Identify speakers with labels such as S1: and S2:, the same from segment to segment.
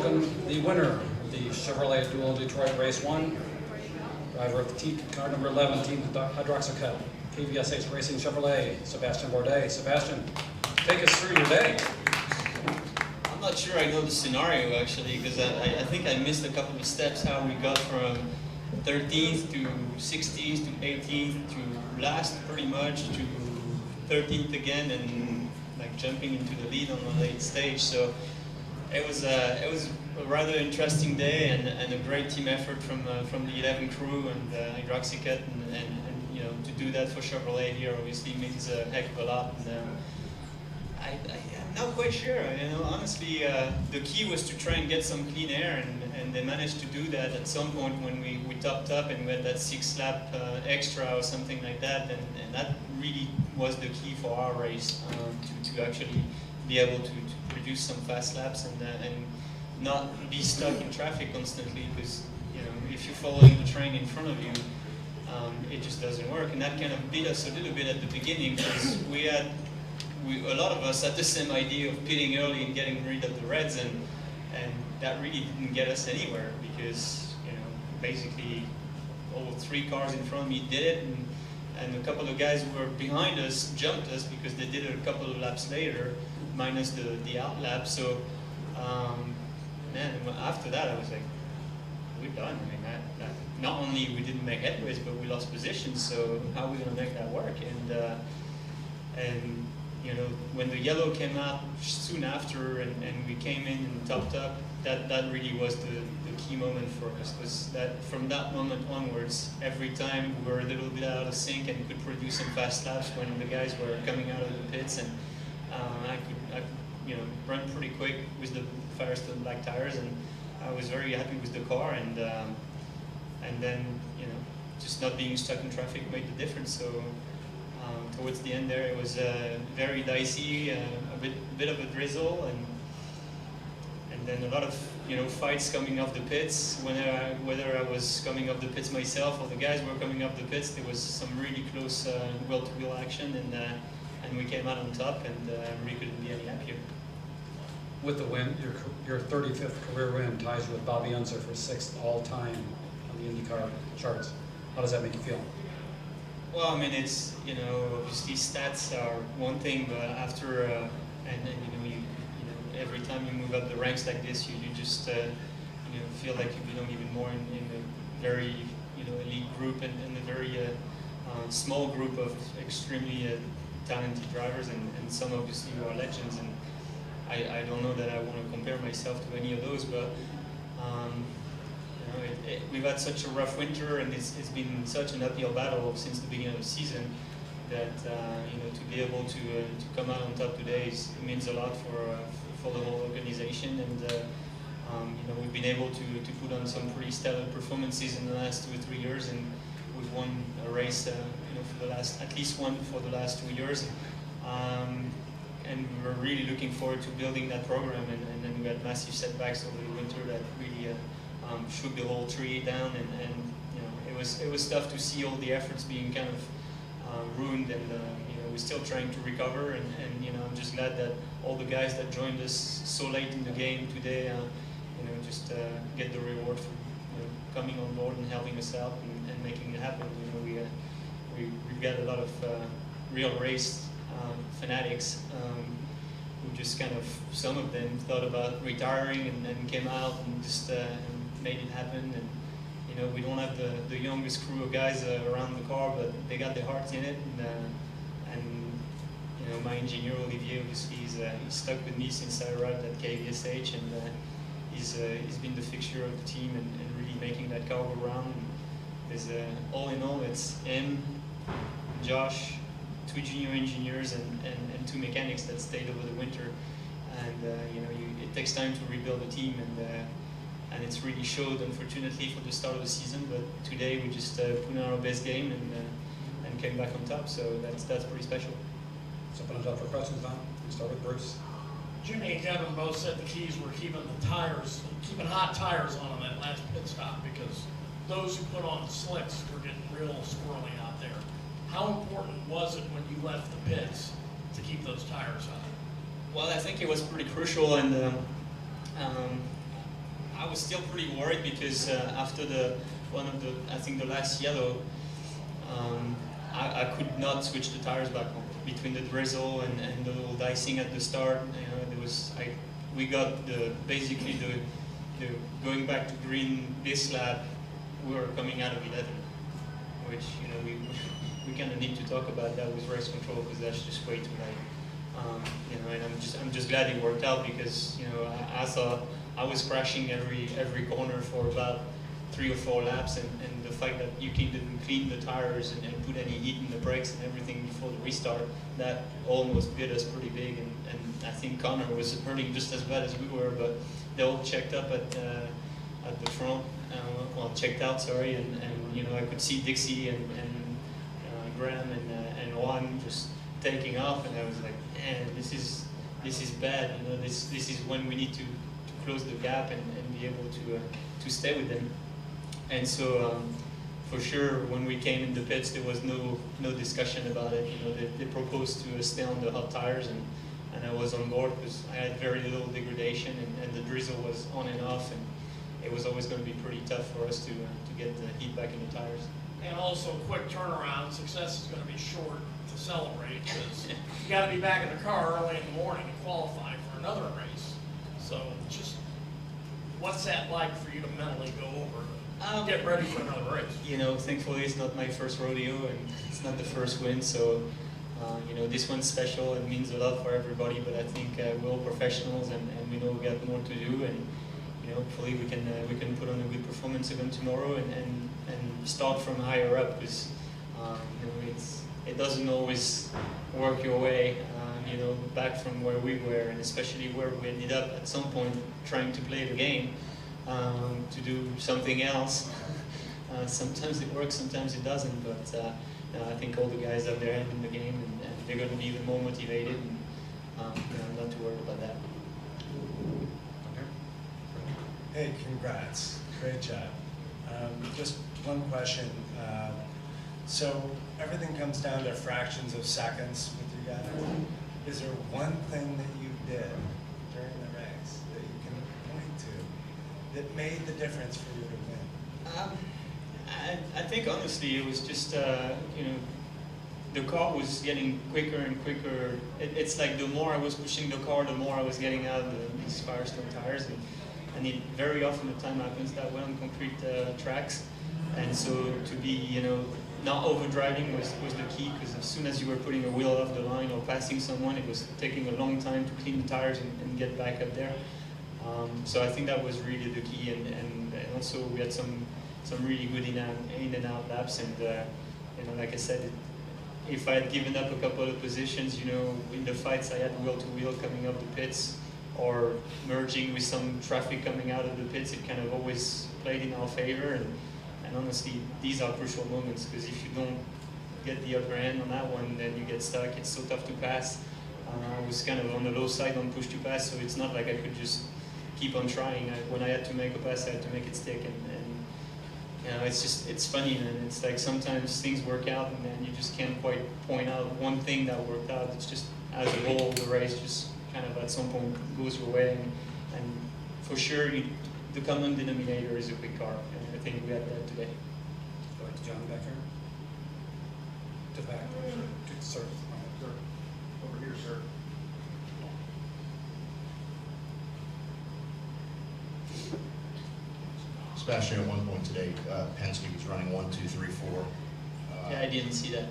S1: welcome the winner of the Chevrolet Dual Detroit Race 1, driver of the car number 11, Team Hydroxycut, KVSH Racing Chevrolet, Sebastian Bourdais. Sebastian, take us through your day.
S2: I'm not sure I know the scenario actually, because I think I missed a couple of steps how we got from 13th to 16th to 18th to last pretty much to 13th again, and like jumping into the lead on the late stage. So it was a rather interesting day and a great team effort from the 11 crew and Hydroxycut, and you know, to do that for Chevrolet here obviously means a heck of a lot. And, I'm not quite sure, you know, honestly. The key was to try and get some clean air, and they managed to do that at some point when we topped up and we had that 6 lap extra or something like that, and that really was the key for our race, to actually be able to produce some fast laps and not be stuck in traffic constantly, because you know, if you're following the train in front of you, it just doesn't work. And that kind of beat us a little bit at the beginning, because a lot of us had the same idea of pitting early and getting rid of the reds, and that really didn't get us anywhere, because you know, basically all 3 cars in front of me did it, and a couple of guys who were behind us jumped us because they did it a couple of laps later, minus the out lap. So man, after that I was like, we're done. I mean, not only we didn't make headways, but we lost position. So how are we going to make that work? And you know, when the yellow came out soon after, and we came in and topped up, that really was the key moment for us. Was that from that moment onwards, every time we were a little bit out of sync and could produce some fast laps when the guys were coming out of the pits, and I could you know, run pretty quick with the Firestone black tires, and I was very happy with the car, and then you know, just not being stuck in traffic made the difference. So towards the end there, it was very dicey, a bit of a drizzle, and then a lot of, you know, fights coming off the pits. Whether I was coming off the pits myself or the guys were coming off the pits, there was some really close wheel-to-wheel action, and we came out on top, and we couldn't be any happier.
S1: With the win, your 35th career win ties you with Bobby Unser for 6th all-time on the IndyCar charts. How does that make you feel?
S2: Well, I mean, it's, you know, obviously stats are one thing, but after and then you know, every time you move up the ranks like this, you just you know, feel like you belong even more in a very, you know, elite group, and a very small group of extremely talented drivers, and some obviously who are legends. And I don't know that I want to compare myself to any of those, but you know, we've had such a rough winter, and it's been such an uphill battle since the beginning of the season, that you know, to be able to come out on top today it means a lot for the whole organization. And you know, we've been able to put on some pretty stellar performances in the last 2 or 3 years, and we've won a race you know, for the last, at least one for the last 2 years. And we're really looking forward to building that program, and then we had massive setbacks over the winter that really shook the whole tree down, and you know, it was tough to see all the efforts being kind of ruined, and you know, we're still trying to recover, and you know, I'm just glad that all the guys that joined us so late in the game today, you know, just get the reward for, you know, coming on board and helping us out and making it happen. You know, we've got a lot of real race fanatics who just kind of, some of them thought about retiring and then came out and just and made it happen. And you know, we don't have the youngest crew of guys around the car, but they got their hearts in it. And you know, my engineer Olivier, obviously, he's stuck with me since I arrived at KVSH, and he's been the fixture of the team and really making that car go round. There's all in all, it's him, Josh, 2 junior engineers, and 2 mechanics that stayed over the winter. And you know, it takes time to rebuild a team, and it's really showed, unfortunately, for the start of the season. But today we just put on our best game and came back on top. So that's pretty special.
S1: Let's open it up for questions now. We start with Bruce.
S3: Jimmy and Kevin both said the keys were keeping hot tires on that last pit stop, because those who put on slicks were getting real squirrely out there. How important was it when you left the pits to keep those tires on?
S2: Well, I think it was pretty crucial, and was still pretty worried because after I think the last yellow, I could not switch the tires back on. Between the drizzle and the little dicing at the start, we got basically the going back to green this lap, we were coming out of 11, which we kind of need to talk about that with race control because that's just way too late. And I'm just glad it worked out because I thought I was crashing every corner for about 3 or 4 laps, and the fact that Yuki didn't clean the tires and put any heat in the brakes and everything before the restart, that almost bit us pretty big. And I think Connor was hurting just as bad as we were, but they all checked up at the front, checked out, sorry, and I could see Dixie and Graham and Juan just taking off, and I was like, man, this is bad. This is when we need to close the gap and be able to stay with them. And so for sure, when we came in the pits, there was no discussion about it. They proposed to stay on the hot tires, and I was on board because I had very little degradation, and the drizzle was on and off, and it was always going to be pretty tough for us to get the heat back in the tires.
S3: And also, quick turnaround, success is going to be short to celebrate because you got to be back in the car early in the morning to qualify for another race. So just what's that like for you to mentally go over to get ready for another race?
S2: Thankfully it's not my first rodeo and it's not the first win, so this one's special and means a lot for everybody. But I think we're all professionals and we know we got more to do, and hopefully we can put on a good performance again tomorrow and start from higher up, because it doesn't always work your way. Back from where we were, and especially where we ended up at some point trying to play the game, to do something else. Sometimes it works, sometimes it doesn't, but I think all the guys have their hand in the game, and they're going to be even more motivated, and I'm not too worried about that.
S4: Hey, congrats. Great job. Just one question. So everything comes down to fractions of seconds with you guys. Is there one thing that you did during the race that you can point to that made the difference for you to win?
S2: I think honestly it was just the car was getting quicker and quicker. It's like the more I was pushing the car, the more I was getting out of these Firestone tires, and it very often the time happens that way on concrete tracks. And so to be not overdriving was the key, because as soon as you were putting a wheel off the line or passing someone, it was taking a long time to clean the tires and get back up there. So I think that was really the key, and also we had some really good in and out laps, and like I said, if I had given up a couple of positions, in the fights I had wheel to wheel coming up the pits or merging with some traffic coming out of the pits, it kind of always played in our favor. And honestly, these are crucial moments, because if you don't get the upper hand on that one, then you get stuck. It's so tough to pass. I was kind of on the low side on push to pass, so it's not like I could just keep on trying. When I had to make a pass, I had to make it stick. And it's funny, and it's like sometimes things work out, and then you just can't quite point out one thing that worked out. It's just as a whole, the race just kind of at some point goes your way, and for sure, the common denominator is a quick car. I think we had that today.
S1: Go ahead to John back here. To the back. Sir.
S5: Over here, sir. Sebastian, at one point today, Penske was running 1, 2, 3, 4.
S2: Yeah, I didn't see that.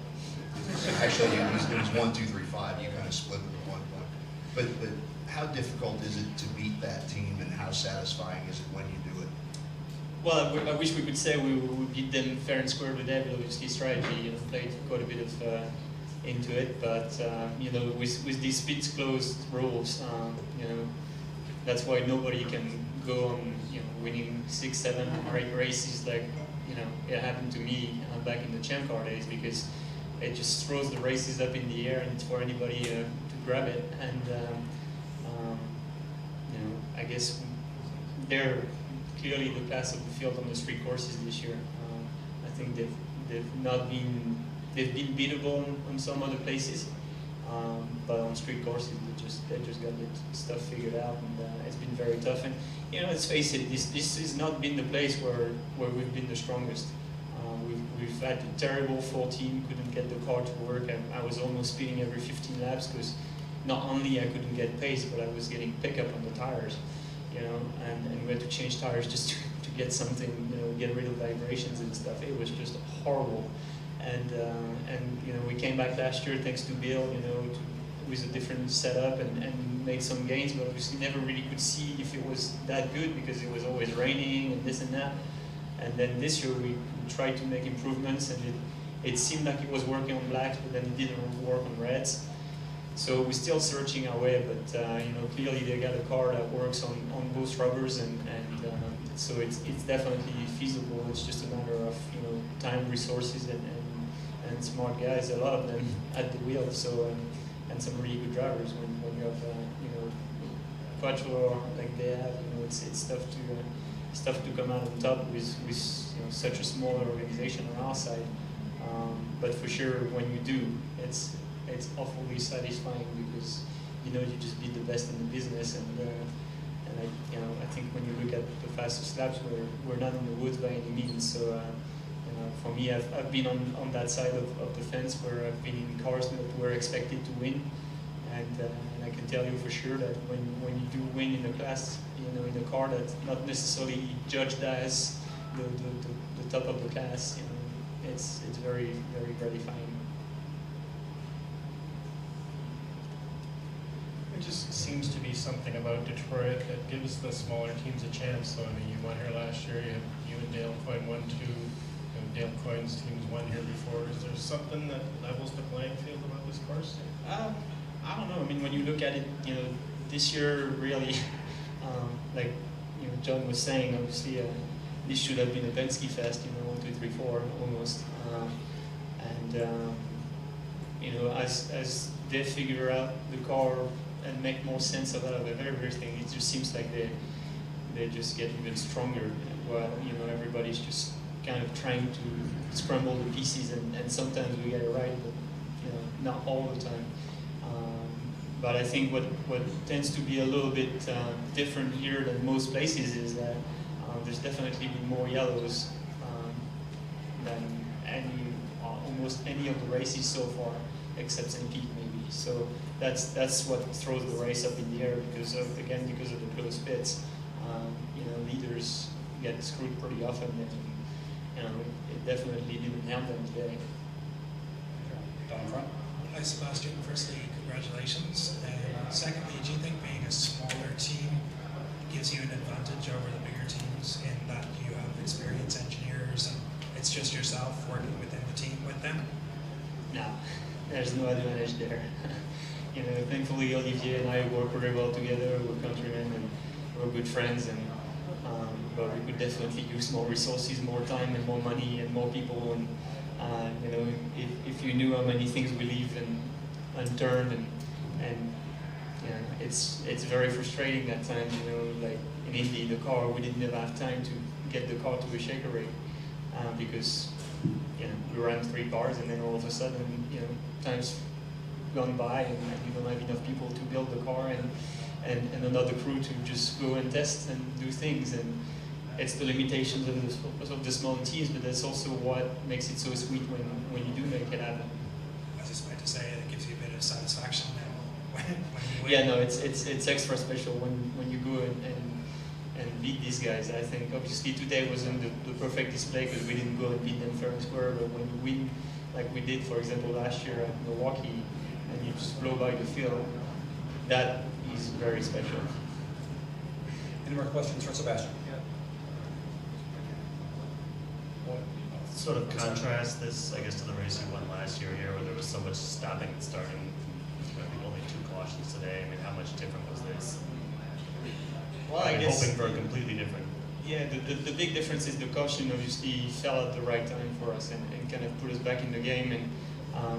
S5: Actually, it was 1, 2, 3, 5. You kind of split them at one point. But how difficult is it to beat that team, and how satisfying is it when you do it?
S2: Well, I wish we could say we beat them fair and square today, but obviously strategy played quite a bit of into it. But with these pits closed rules, that's why nobody can go on winning 6, 7, or 8 races like it happened to me back in the Champ Car days, because it just throws the races up in the air, and it's for anybody to grab it. And I guess they're clearly the class of the field on the street courses this year. I think they've been beatable on some other places, But on street courses, they just got the stuff figured out, and it's been very tough. And you know, let's face it, this has not been the place where we've been the strongest. We've had a terrible 14, couldn't get the car to work. I was almost speeding every 15 laps because not only I couldn't get pace, but I was getting pickup on the tires, you know, and we had to change tires just to get something, you know, get rid of vibrations and stuff. It was just horrible. And you know, we came back last year thanks to Bill, you know, with a different setup and made some gains, but obviously never really could see if it was that good because it was always raining and this and that. And then this year we tried to make improvements, and it seemed like it was working on blacks, but then it didn't work on reds. So we're still searching our way, but you know, clearly they got a car that works on both rubbers, and so it's definitely feasible. It's just a matter of, you know, time, resources, and smart guys. A lot of them at the wheel. So and some really good drivers. When you have you know, Quattro like they have, you know, it's tough to come out on top with you know, such a smaller organization on our side. But for sure, when you do, it's awfully satisfying because you know you just beat the best in the business, and I think when you look at the fastest laps, we're not in the woods by any means. So you know, for me, I've been on that side of the fence where I've been in cars that were expected to win, and I can tell you for sure that when you do win in a class, you know, in a car that's not necessarily judged as the top of the class, you know, it's very, very gratifying.
S6: It just seems to be something about Detroit that gives the smaller teams a chance. So I mean, you won here last year. You and Dale Coyne won too. And Dale Coyne's teams won here before. Is there something that levels the playing field about this course?
S2: I don't know. I mean, when you look at it, you know, this year really, like you know, John was saying, obviously this should have been a Penske Fest, you know, 1, 2, 3, 4 almost. You know, as they figure out the car and make more sense of everything, it just seems like they just get even stronger. While you know, everybody's just kind of trying to scramble the pieces, and sometimes we get it right, but you know, not all the time. But I think what tends to be a little bit different here than most places is that there's definitely been more yellows than almost any of the races so far, except St. Pete maybe. So that's what throws the race up in the air because of the close pits. You know, leaders get screwed pretty often, and you know, it definitely didn't help them today.
S1: Down front.
S7: Hi, Sebastian. Firstly, congratulations. Secondly, do you think being a smaller team gives you an advantage over the bigger teams in that you have experienced engineers and it's just yourself working within the team with them?
S2: No, there's no advantage there. You know, thankfully Olivier and I work very well together. We're countrymen and we're good friends, and but we could definitely use more resources, more time, and more money, and more people. And you know, if you knew how many things we leave unturned, and you know, it's very frustrating at times. You know, like in Indy, the car, we didn't have time to get the car to a shaker rate because you know, we ran 3 cars, and then all of a sudden, you know, time's gone by, and you don't have enough people to build the car, and another crew to just go and test and do things. And it's the limitations of the small teams, but that's also what makes it so sweet when you do make it happen.
S7: I was just about to say it gives you a bit of satisfaction when you win.
S2: Yeah, no, it's extra special when you go and beat these guys. I think obviously today wasn't the perfect display because we didn't go and beat them fair and square, but when you win like we did, for example, last year at Milwaukee, and you just blow by the field, that is very special.
S1: Any more questions for Sebastian?
S8: Sort of contrast this, I guess, to the race you won last year here, where there was so much stopping and starting. I think only 2 cautions today. I mean, how much different was this?
S2: Well, I guess
S8: hoping for a completely different.
S2: Yeah, the big difference is the caution obviously fell at the right time for us and kind of put us back in the game. And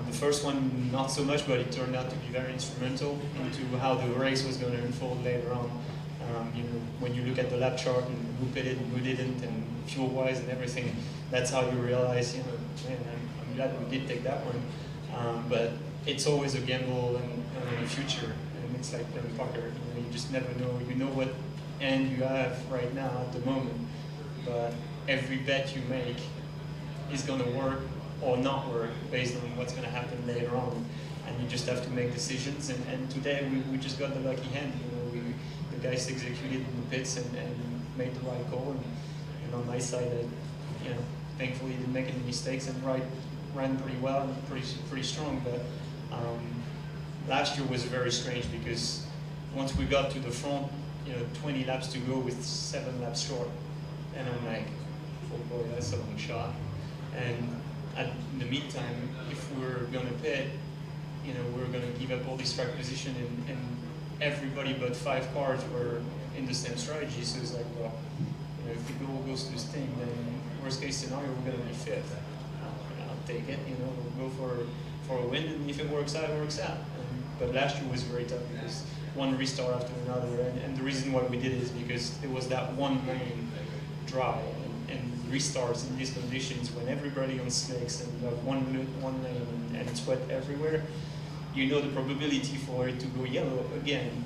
S2: the first one, not so much, but it turned out to be very instrumental into how the race was going to unfold later on. You know, when you look at the lap chart and who pitted and who didn't, and fuel-wise and everything, that's how you realize, you know, man, I'm glad we did take that one. But it's always a gamble and a future. And it's like playing poker. You just never know. You know what end you have right now at the moment, but every bet you make is going to work or not work based on what's going to happen later on. And you just have to make decisions. And today we just got the lucky hand. The guys executed in the pits and made the right call. And on my side, thankfully didn't make any mistakes and ran pretty well and pretty strong. But last year was very strange because once we got to the front, 20 laps to go with 7 laps short, and I'm like, oh boy, that's a long shot. And in the meantime, if we're gonna pit, we're gonna give up all this track position, and everybody but 5 cars were in the same strategy. So it's like, well, if the goal goes to Sting, then worst case scenario, we're gonna be 5th. I'll take it. We'll go for a win, and if it works out, it works out. But last year was very tough because one restart after another, and the reason why we did it is because it was that one lane dry, and restarts in these conditions when everybody on slicks and you have one lane and it's wet everywhere, the probability for it to go yellow again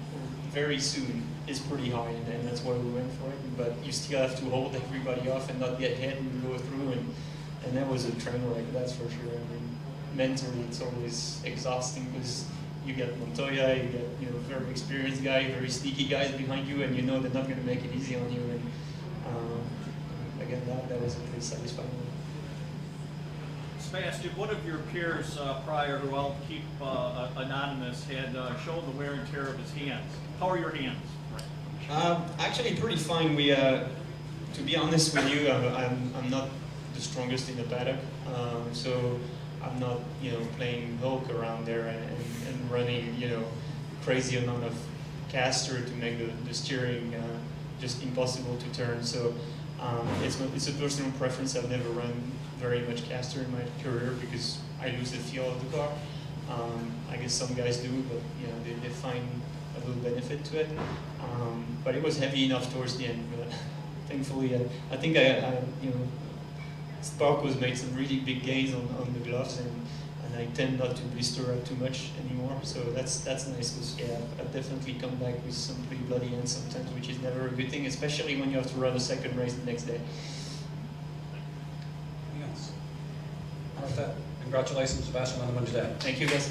S2: very soon is pretty high, and that's why we went for it. But you still have to hold everybody off and not get hit and go through, and that was a train wreck, that's for sure. I mean, mentally it's always exhausting because you get Montoya, you get very experienced guy, very sneaky guys behind you, and they're not going to make it easy on you. And again, that was a pretty satisfying one.
S9: Sebastian, one of your peers prior, who I'll keep anonymous, had shown the wear and tear of his hands. How are your hands?
S2: Actually, pretty fine. We, to be honest with you, I'm not the strongest in the paddock, so I'm not, playing Hulk around there and running, crazy amount of caster to make the steering just impossible to turn. So it's a personal preference. I've never run very much caster in my career because I lose the feel of the car. I guess some guys do, but they find a little benefit to it. But it was heavy enough towards the end. But thankfully, I think Spark made some really big gains on the gloves, and I tend not to blister up too much anymore. So that's nice because I've definitely come back with some pretty bloody hands sometimes, which is never a good thing, especially when you have to run a second race the next day.
S1: Anything else? With that, congratulations, Sebastian, on the win today.
S2: Thank you, guys.